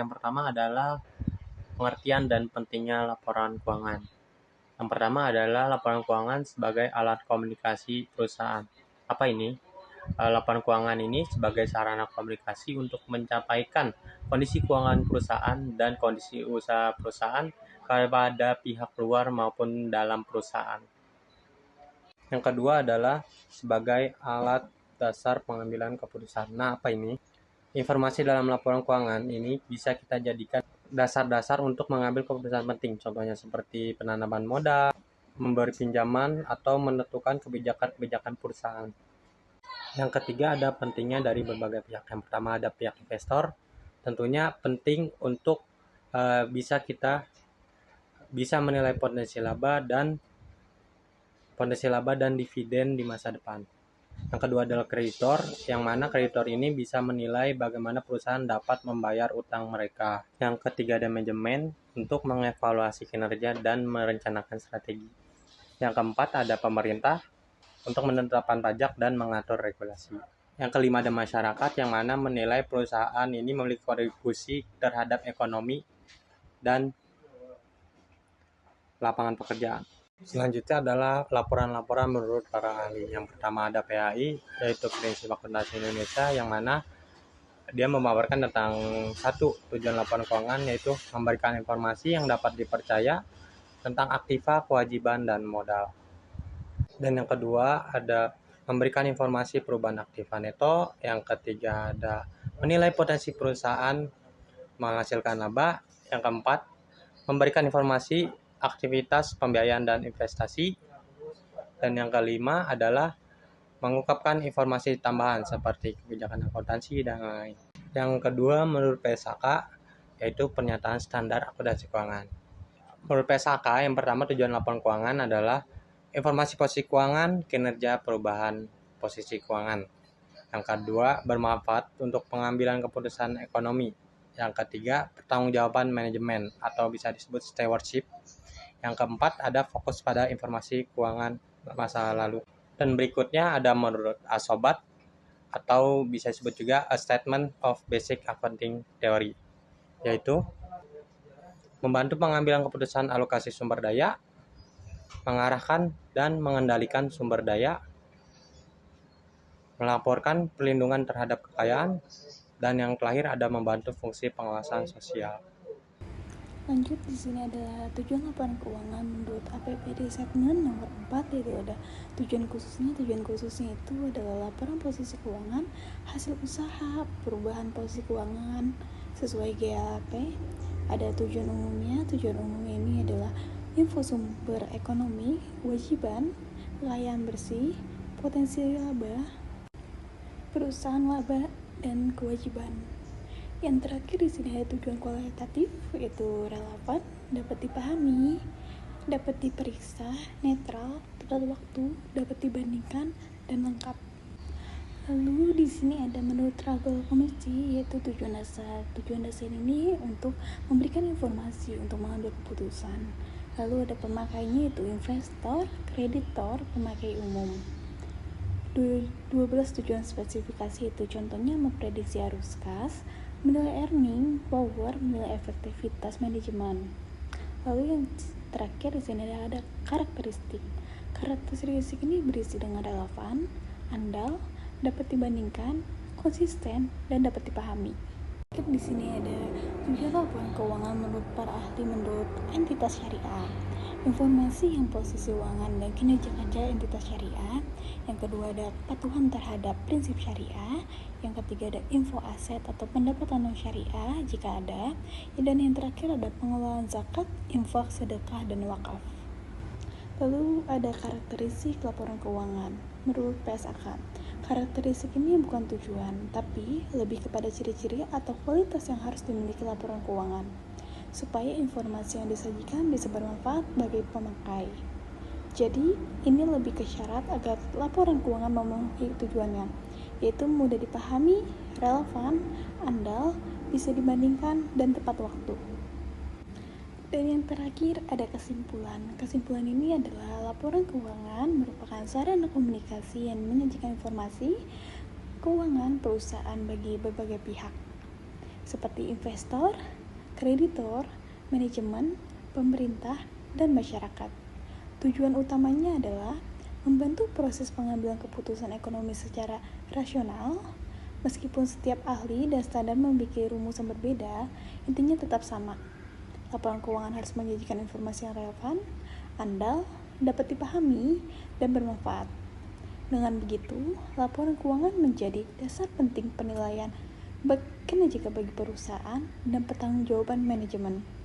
yang pertama adalah pengertian dan pentingnya laporan keuangan. Yang pertama adalah laporan keuangan sebagai alat komunikasi perusahaan. Apa ini? Laporan keuangan ini sebagai sarana komunikasi untuk mencapaikan kondisi keuangan perusahaan dan kondisi usaha perusahaan kepada pihak luar maupun dalam perusahaan. Yang kedua adalah sebagai alat dasar pengambilan keputusan. Nah, apa ini? Informasi dalam laporan keuangan ini bisa kita jadikan dasar-dasar untuk mengambil keputusan penting, contohnya seperti penanaman modal, memberi pinjaman, atau menentukan kebijakan-kebijakan perusahaan. Yang ketiga ada pentingnya dari berbagai pihak. Yang pertama ada pihak investor, tentunya penting untuk bisa menilai potensi laba dan dividen di masa depan. Yang kedua adalah kreditor, yang mana kreditor ini bisa menilai bagaimana perusahaan dapat membayar utang mereka. Yang ketiga ada manajemen untuk mengevaluasi kinerja dan merencanakan strategi. Yang keempat ada pemerintah untuk menetapkan pajak dan mengatur regulasi. Yang kelima ada masyarakat, yang mana menilai perusahaan ini memiliki kontribusi terhadap ekonomi dan lapangan pekerjaan. Selanjutnya adalah laporan-laporan menurut para ahli. Yang pertama ada PAI, yaitu Prinsip Akuntansi Indonesia, yang mana dia memaparkan tentang satu tujuan laporan keuangan, yaitu memberikan informasi yang dapat dipercaya tentang aktiva, kewajiban, dan modal. Dan yang kedua ada memberikan informasi perubahan aktiva neto. Yang ketiga ada menilai potensi perusahaan menghasilkan laba. Yang keempat memberikan informasi aktivitas pembiayaan dan investasi. Dan yang kelima adalah mengungkapkan informasi tambahan seperti kebijakan akuntansi dan lain-lain. Yang kedua menurut PSAK yaitu pernyataan standar akuntansi keuangan. Menurut PSAK yang pertama tujuan laporan keuangan adalah informasi posisi keuangan, kinerja, perubahan posisi keuangan. Yang kedua bermanfaat untuk pengambilan keputusan ekonomi. Yang ketiga pertanggungjawaban manajemen atau bisa disebut stewardship. Yang keempat ada fokus pada informasi keuangan masa lalu. Dan berikutnya ada menurut Asobat atau bisa disebut juga a statement of basic accounting theory, yaitu membantu pengambilan keputusan alokasi sumber daya, mengarahkan dan mengendalikan sumber daya, melaporkan perlindungan terhadap kekayaan, dan yang terakhir ada membantu fungsi pengawasan sosial. Lanjut, di sini adalah tujuan laporan keuangan menurut APBD segmen nomor 4, yaitu ada tujuan khususnya. Tujuan khususnya itu adalah laporan posisi keuangan, hasil usaha, perubahan posisi keuangan sesuai GAP. Ada tujuan umumnya. Tujuan umumnya ini adalah info sumber ekonomi, kewajiban, kekayaan bersih, potensi laba, perusahaan laba, dan kewajiban. Yang terakhir di sini ada tujuan kualitatif, yaitu relevan, dapat dipahami, dapat diperiksa, netral, tepat waktu, dapat dibandingkan, dan lengkap. Lalu di sini ada menurut Trouble Committee, yaitu tujuan dasar. Tujuan dasar ini untuk memberikan informasi untuk mengambil keputusan. Lalu ada pemakainya, yaitu investor, kreditor, pemakai umum. 12 tujuan spesifikasi itu contohnya memprediksi arus kas, menilai earning power, menilai efektivitas manajemen. Lalu yang terakhir di sini ada karakteristik. Karakteristik ini berisi dengan relevan, andal, dapat dibandingkan, konsisten, dan dapat dipahami. Di sini ada tujuan laporan keuangan menurut para ahli menurut entitas syariah. Informasi yang posisi keuangan dan kinerja kerja entitas syariah. Yang kedua ada kepatuhan terhadap prinsip syariah. Yang ketiga ada info aset atau pendapatan non syariah jika ada. Dan yang terakhir ada pengelolaan zakat, infak, sedekah, dan wakaf. Lalu ada karakteristik laporan keuangan menurut PSAK. Karakteristik ini bukan tujuan, tapi lebih kepada ciri-ciri atau kualitas yang harus dimiliki laporan keuangan, supaya informasi yang disajikan bisa bermanfaat bagi pemakai. Jadi, ini lebih ke syarat agar laporan keuangan memenuhi tujuannya, yaitu mudah dipahami, relevan, andal, bisa dibandingkan, dan tepat waktu. Dan yang terakhir ada kesimpulan. Kesimpulan ini adalah laporan keuangan merupakan sarana komunikasi yang menyajikan informasi keuangan perusahaan bagi berbagai pihak. seperti investor, kreditor, manajemen, pemerintah, dan masyarakat. Tujuan utamanya adalah membantu proses pengambilan keputusan ekonomi secara rasional. Meskipun setiap ahli dan standar memiliki rumusan berbeda, intinya tetap sama. Laporan keuangan harus menyajikan informasi yang relevan, andal, dapat dipahami, dan bermanfaat. Dengan begitu, laporan keuangan menjadi dasar penting penilaian kinerja bagi perusahaan dan pertanggungjawaban manajemen.